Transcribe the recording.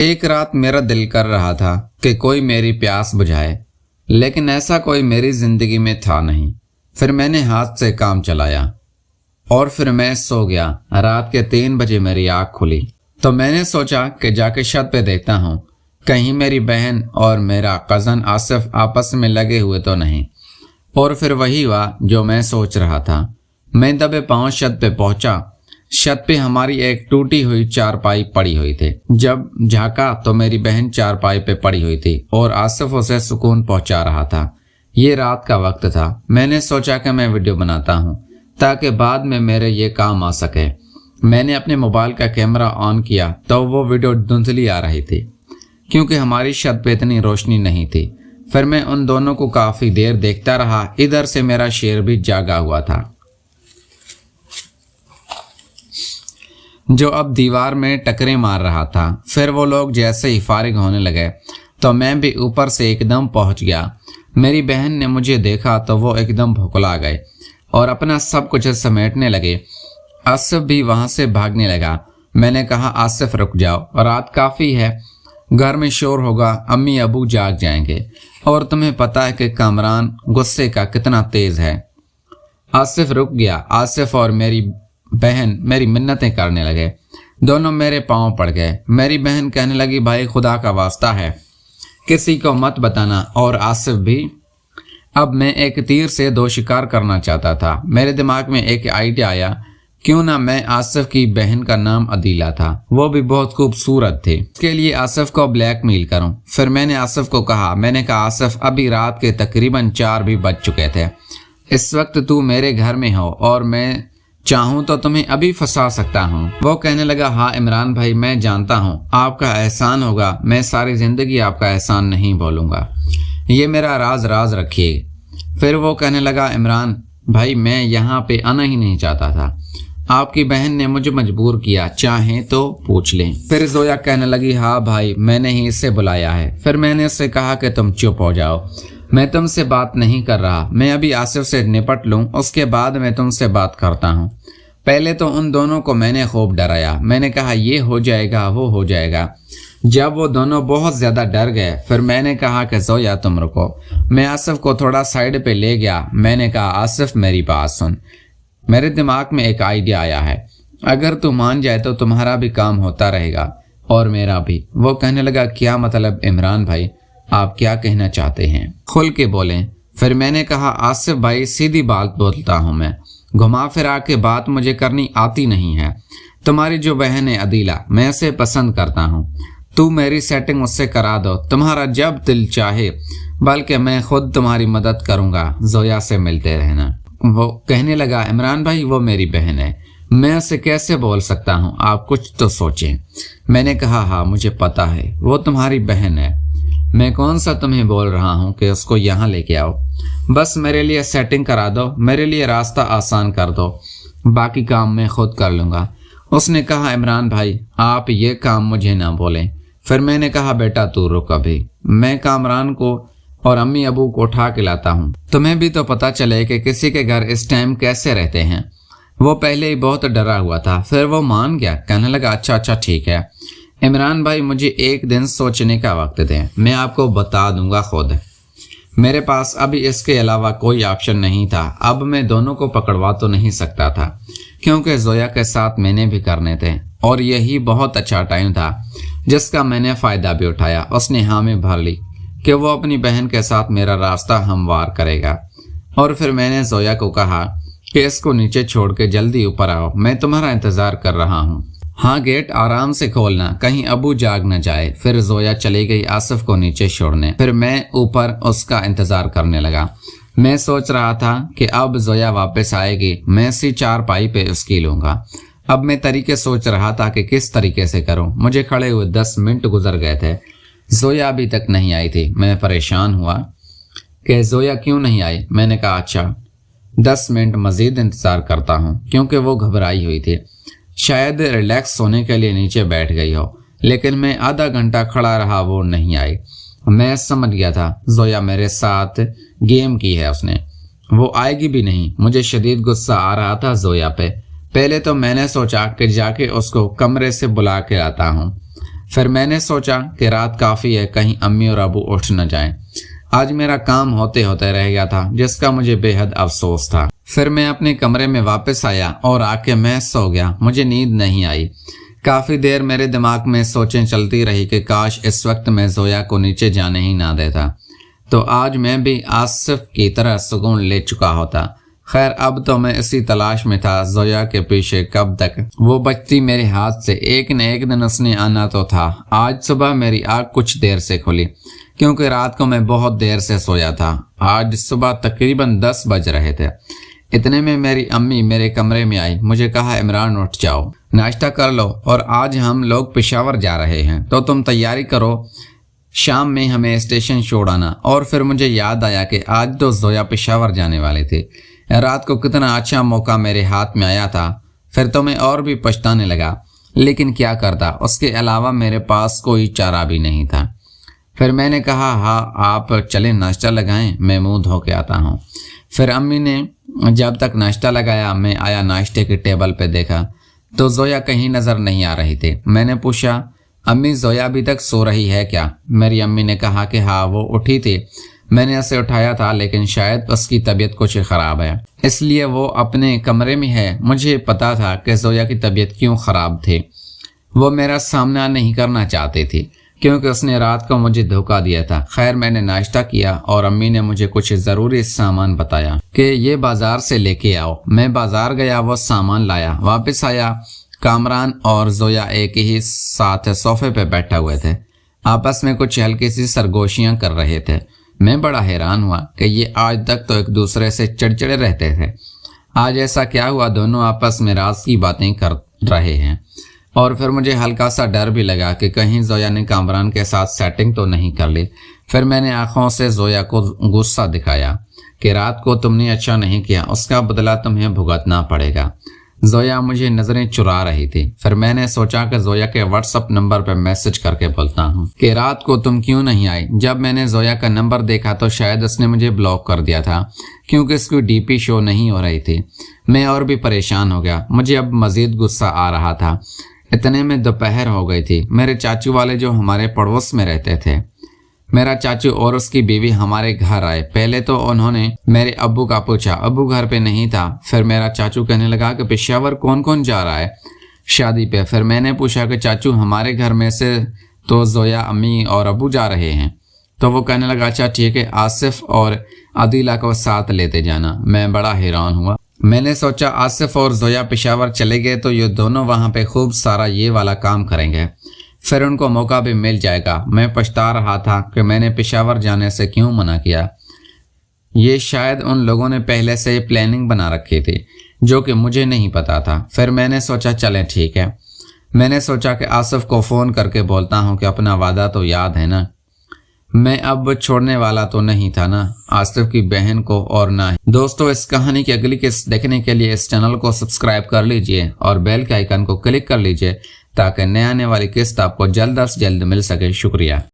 ایک رات میرا دل کر رہا تھا کہ کوئی میری پیاس بجھائے، لیکن ایسا کوئی میری زندگی میں تھا نہیں۔ پھر میں نے ہاتھ سے کام چلایا اور پھر میں سو گیا۔ رات کے 3 بجے میری آنکھ کھلی تو میں نے سوچا کہ جا کے چھت پہ دیکھتا ہوں کہیں میری بہن اور میرا کزن آصف آپس میں لگے ہوئے تو نہیں، اور پھر وہی ہوا جو میں سوچ رہا تھا۔ میں دبے پاؤں چھت پہ پہنچا۔ چھت پہ ہماری ایک ٹوٹی ہوئی چارپائی پڑی ہوئی تھی۔ جب جھانکا تو میری بہن چارپائی پہ پڑی ہوئی تھی اور آصف اسے سکون پہنچا رہا تھا۔ یہ رات کا وقت تھا۔ میں نے سوچا کہ میں ویڈیو بناتا ہوں تاکہ بعد میں میرے یہ کام آ سکے۔ میں نے اپنے موبائل کا کیمرہ آن کیا تو وہ ویڈیو دھندلی آ رہی تھی کیونکہ ہماری چھت پہ اتنی روشنی نہیں تھی۔ پھر میں ان دونوں کو کافی دیر دیکھتا رہا۔ ادھر سے میرا شیر بھی جاگا ہوا تھا جو اب دیوار میں ٹکریں مار رہا تھا۔ پھر وہ لوگ جیسے ہی فارغ ہونے لگے تو میں بھی اوپر سے ایک دم پہنچ گیا۔ میری بہن نے مجھے دیکھا تو وہ ایک دم بھوکلا گئے اور اپنا سب کچھ سمیٹنے لگے۔ آصف بھی وہاں سے بھاگنے لگا۔ میں نے کہا آصف رک جاؤ، رات کافی ہے، گھر میں شور ہوگا، امی ابو جاگ جائیں گے، اور تمہیں پتہ ہے کہ کامران غصے کا کتنا تیز ہے۔ آصف رک گیا۔ آصف اور میری بہن میری منتیں کرنے لگے۔ دونوں میرے پاؤں پڑ گئے۔ میری بہن کہنے لگی بھائی خدا کا واسطہ ہے کسی کو مت بتانا، اور آصف بھی۔ اب میں ایک تیر سے 2 شکار کرنا چاہتا تھا۔ میرے دماغ میں ایک آئیڈیا آیا، کیوں نہ میں آصف کی بہن کا نام عدیلہ تھا، وہ بھی بہت خوبصورت تھی، اس کے لیے آصف کو بلیک میل کروں۔ پھر میں نے آصف کو کہا، آصف ابھی رات کے تقریباً 4 بھی بج چکے تھے، اس وقت تو میرے گھر میں ہو اور میں چاہوں تو تمہیں ابھی پھنسا سکتا ہوں۔ وہ کہنے لگا ہاں عمران بھائی میں جانتا ہوں، آپ کا احسان ہوگا، میں ساری زندگی آپ کا احسان نہیں بولوں گا، یہ میرا راز رکھیے۔ پھر وہ کہنے لگا عمران بھائی میں یہاں پہ آنا ہی نہیں چاہتا تھا، آپ کی بہن نے مجھے مجبور کیا، چاہیں تو پوچھ لیں۔ پھر زویا کہنے لگی ہاں بھائی میں نے ہی اسے بلایا ہے۔ پھر میں نے اسے کہا کہ تم چپ ہو جاؤ، میں تم سے بات نہیں کر رہا، میں ابھی آصف سے نپٹ لوں، اس کے بعد میں تم سے بات کرتا ہوں۔ پہلے تو ان دونوں کو میں نے خوب ڈرایا، میں نے کہا یہ ہو جائے گا وہ ہو جائے گا۔ جب وہ دونوں بہت زیادہ ڈر گئے پھر میں نے کہا کہ زویا تم رکو۔ میں آصف کو تھوڑا سائیڈ پہ لے گیا۔ میں نے کہا آصف میری بات سن، میرے دماغ میں ایک آئیڈیا آیا ہے، اگر تو مان جائے تو تمہارا بھی کام ہوتا رہے گا اور میرا بھی۔ وہ کہنے لگا کیا مطلب عمران بھائی، آپ کیا کہنا چاہتے ہیں، کھل کے بولیں۔ پھر میں نے کہا آصف بھائی سیدھی بات بولتا ہوں، میں گھما پھرا کے بات مجھے کرنی آتی نہیں ہے۔ تمہاری جو بہن ہے عدیلہ، میں اسے پسند کرتا ہوں، تو میری سیٹنگ اس سے کرا دو، تمہارا جب دل چاہے، بلکہ میں خود تمہاری مدد کروں گا، زویا سے ملتے رہنا۔ وہ کہنے لگا عمران بھائی وہ میری بہن ہے، میں اسے کیسے بول سکتا ہوں، آپ کچھ تو سوچیں۔ میں نے کہا ہاں مجھے پتا ہے وہ تمہاری بہن ہے، میں کون سا تمہیں بول رہا ہوں کہ اس کو یہاں لے کے آؤ، بس میرے لیے سیٹنگ کرا دو، میرے لیے راستہ آسان کر دو، باقی کام میں خود کر لوں گا۔ اس نے کہا عمران بھائی آپ یہ کام مجھے نہ بولیں۔ پھر میں نے کہا بیٹا تو رک ابھی، میں کامران کو اور امی ابو کو اٹھا کے لاتا ہوں، تمہیں بھی تو پتہ چلے کہ کسی کے گھر اس ٹائم کیسے رہتے ہیں۔ وہ پہلے ہی بہت ڈرا ہوا تھا، پھر وہ مان گیا، کہنے لگا اچھا ٹھیک ہے عمران بھائی مجھے ایک دن سوچنے کا وقت دیں، میں آپ کو بتا دوں گا خود۔ میرے پاس ابھی اس کے علاوہ کوئی آپشن نہیں تھا، اب میں دونوں کو پکڑوا تو نہیں سکتا تھا کیونکہ زویا کے ساتھ میں نے بھی کرنے تھے، اور یہی بہت اچھا ٹائم تھا جس کا میں نے فائدہ بھی اٹھایا۔ اس نے ہاں میں بھر لی کہ وہ اپنی بہن کے ساتھ میرا راستہ ہموار کرے گا، اور پھر میں نے زویا کو کہا کہ اس کو نیچے چھوڑ کے جلدی اوپر آؤ، میں تمہارا انتظار کر رہا ہوں، ہاں گیٹ آرام سے کھولنا، کہیں ابو جاگ نہ جائے۔ پھر زویا چلی گئی آصف کو نیچے چھوڑنے، پھر میں اوپر اس کا انتظار کرنے لگا۔ میں سوچ رہا تھا کہ اب زویا واپس آئے گی، میں اسی چارپائی پہ اس کی لوں گا۔ اب میں طریقے سوچ رہا تھا کہ کس طریقے سے کروں۔ مجھے کھڑے ہوئے 10 منٹ گزر گئے تھے، زویا ابھی تک نہیں آئی تھی۔ میں پریشان ہوا کہ زویا کیوں نہیں آئی۔ میں نے کہا اچھا 10 منٹ مزید انتظار کرتا ہوں، کیونکہ وہ گھبرائی ہوئی تھی، شاید ریلیکس ہونے کے لیے نیچے بیٹھ گئی ہو، لیکن میں آدھا گھنٹہ کھڑا رہا، وہ نہیں آئی۔ میں سمجھ گیا تھا زویا میرے ساتھ گیم کی ہے اس نے، وہ آئے گی بھی نہیں۔ مجھے شدید غصہ آ رہا تھا زویا پہ۔ پہلے تو میں نے سوچا کہ جا کے اس کو کمرے سے بلا کے لاتا ہوں، پھر میں نے سوچا کہ رات کافی ہے، کہیں امی اور ابو اٹھ نہ جائیں۔ آج میرا کام ہوتے ہوتے رہ گیا تھا، جس کا مجھے بے حد افسوس تھا۔ پھر میں اپنے کمرے میں واپس آیا اور آ کے میں سو گیا۔ مجھے نیند نہیں آئی۔ کافی دیر میرے دماغ میں سوچیں چلتی رہی کہ کاش اس وقت میں زویا کو نیچے جانے ہی نہ دیتا، تو آج میں بھی آصف کی طرح سکون لے چکا ہوتا۔ خیر اب تو میں اسی تلاش میں تھا، زویا کے پیچھے کب تک وہ بچتی میرے ہاتھ سے۔ ایک نہ ایک دن اس نے آنا تو تھا۔ آج صبح میری آنکھ کچھ دیر سے کھلی، کیونکہ رات کو میں بہت دیر سے سویا تھا۔ آج صبح تقریباً 10 بج رہے تھے۔ اتنے میں میری امی میرے کمرے میں آئی۔ مجھے کہا عمران اٹھ جاؤ، ناشتہ کر لو، اور آج ہم لوگ پشاور جا رہے ہیں تو تم تیاری کرو، شام میں ہمیں اسٹیشن چھوڑانا۔ اور پھر مجھے یاد آیا کہ آج تو زویا پشاور جانے والی تھی۔ رات کو کتنا اچھا موقع میرے ہاتھ میں آیا تھا۔ پھر تو میں اور بھی پچھتانے لگا، لیکن کیا کرتا، اس کے علاوہ میرے پاس کوئی چارہ بھی نہیں تھا۔ پھر میں نے کہا ہاں آپ چلیں ناشتہ لگائیں، میں منہ دھو کے آتا ہوں۔ پھر امی نے جب تک ناشتہ لگایا میں آیا، ناشتے کے ٹیبل پہ دیکھا تو زویا کہیں نظر نہیں آ رہی تھی۔ میں نے پوچھا امی زویا ابھی تک سو رہی ہے کیا؟ میری امی نے کہا کہ ہاں وہ اٹھی تھی، میں نے اسے اٹھایا تھا، لیکن شاید اس کی طبیعت کچھ خراب ہے اس لیے وہ اپنے کمرے میں ہے۔ مجھے پتا تھا کہ زویا کی طبیعت کیوں خراب تھی۔ وہ میرا سامنا نہیں کرنا چاہتی تھی کیونکہ اس نے رات کو مجھے دھوکہ دیا تھا۔ خیر میں نے ناشتہ کیا اور امی نے مجھے کچھ ضروری سامان بتایا کہ یہ بازار سے لے کے آؤ۔ میں بازار گیا، وہ سامان لایا، واپس آیا۔ کامران اور زویا ایک ہی ساتھ صوفے پہ بیٹھے ہوئے تھے، آپس میں کچھ ہلکی سی سرگوشیاں کر رہے تھے۔ میں بڑا حیران ہوا کہ یہ آج تک تو ایک دوسرے سے چڑچڑے رہتے تھے، آج ایسا کیا ہوا؟ دونوں آپس میں راز کی باتیں کر رہے ہیں۔ اور پھر مجھے ہلکا سا ڈر بھی لگا کہ کہیں زویا نے کامران کے ساتھ سیٹنگ تو نہیں کر لی۔ پھر میں نے آنکھوں سے زویا کو غصہ دکھایا کہ رات کو تم نے اچھا نہیں کیا، اس کا بدلہ تمہیں بھگتنا پڑے گا۔ زویا مجھے نظریں چرا رہی تھی۔ پھر میں نے سوچا کہ زویا کے واٹس ایپ نمبر پہ میسج کر کے بولتا ہوں کہ رات کو تم کیوں نہیں آئی۔ جب میں نے زویا کا نمبر دیکھا تو شاید اس نے مجھے بلاک کر دیا تھا کیونکہ اس کی ڈی پی شو نہیں ہو رہی تھی۔ میں اور بھی پریشان ہو گیا، مجھے اب مزید غصہ آ رہا تھا۔ اتنے میں دوپہر ہو گئی تھی۔ میرے چاچو والے جو ہمارے پڑوس میں رہتے تھے، میرا چاچو اور اس کی بیوی ہمارے گھر آئے۔ پہلے تو انہوں نے میرے ابو کا پوچھا، ابو گھر پہ نہیں تھا۔ پھر میرا چاچو کہنے لگا کہ پشاور کون کون جا رہا ہے شادی پہ؟ پھر میں نے پوچھا کہ چاچو ہمارے گھر میں سے تو زویا امی اور ابو جا رہے ہیں۔ تو وہ کہنے لگا اچھا ٹھیک ہے، آصف اور عدیلہ کو ساتھ لیتے جانا۔ میں بڑا حیران ہوا۔ میں نے سوچا آصف اور زویا پشاور چلے گئے تو یہ دونوں وہاں پہ خوب سارا یہ والا کام کریں گے، پھر ان کو موقع بھی مل جائے گا۔ میں پچھتا رہا تھا کہ میں نے پشاور جانے سے کیوں منع کیا۔ یہ شاید ان لوگوں نے پہلے سے ہی پلاننگ بنا رکھی تھی جو کہ مجھے نہیں پتا تھا۔ پھر میں نے سوچا چلیں ٹھیک ہے، میں نے سوچا کہ آصف کو فون کر کے بولتا ہوں کہ اپنا وعدہ تو یاد ہے نا، میں اب چھوڑنے والا تو نہیں تھا نا آصف کی بہن کو، اور نہ ہی۔ دوستو اس کہانی کی اگلی قسط دیکھنے کے لیے اس چینل کو سبسکرائب کر لیجئے اور بیل کے آئیکن کو کلک کر لیجئے تاکہ نئے آنے والی قسط آپ کو جلد از جلد مل سکے۔ شکریہ۔